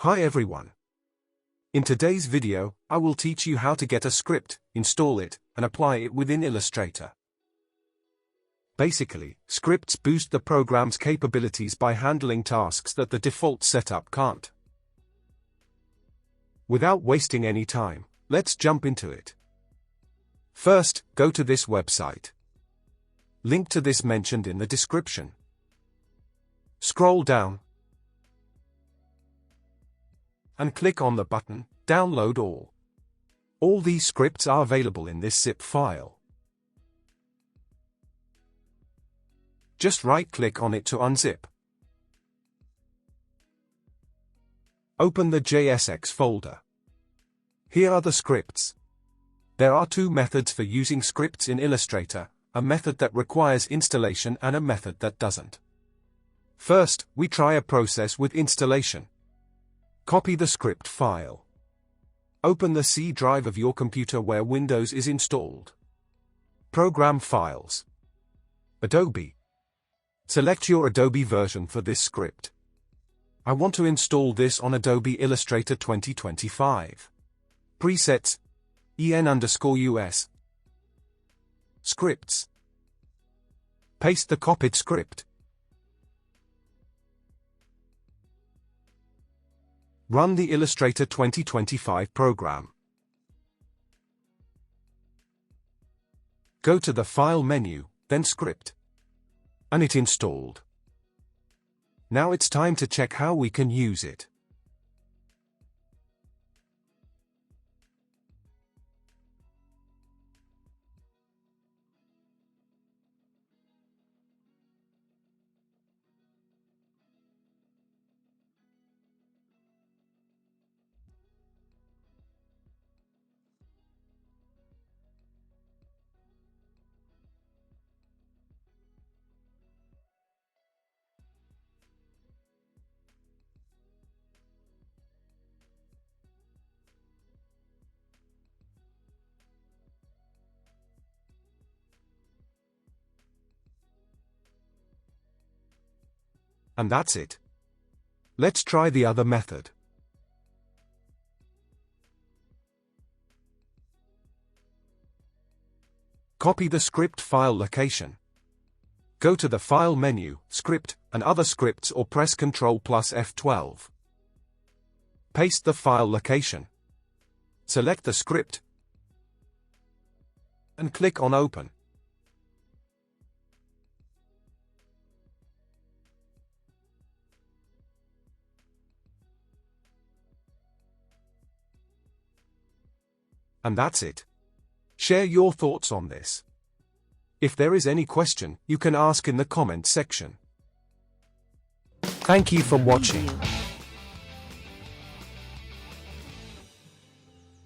Hi everyone. In today's video, I will teach you how to get a script, install it, and apply it within Illustrator. Basically, scripts boost the program's capabilities by handling tasks that the default setup can't. Without wasting any time, let's jump into it. First, go to this website. Link to this mentioned in the description. Scroll down and click on the button, Download All. All these scripts are available in this zip file. Just right-click on it to unzip. Open the JSX folder. Here are the scripts. There are two methods for using scripts in Illustrator, a method that requires installation and a method that doesn't. First, we try a process with installation. Copy the script file. Open the C drive of your computer where Windows is installed. Program Files. Adobe. Select your Adobe version for this script. I want to install this on Adobe Illustrator 2025. Presets. EN_US. Scripts. Paste the copied script. Run the Illustrator 2025 program. Go to the File menu, then Script. And it installed. Now it's time to check how we can use it. And that's it. Let's try the other method. Copy the script file location. Go to the File menu, Script, and Other Scripts or press Ctrl plus F12. Paste the file location. Select the script and click on Open. And that's it. Share your thoughts on this. If there is any question, you can ask in the comment section. Thank you for watching.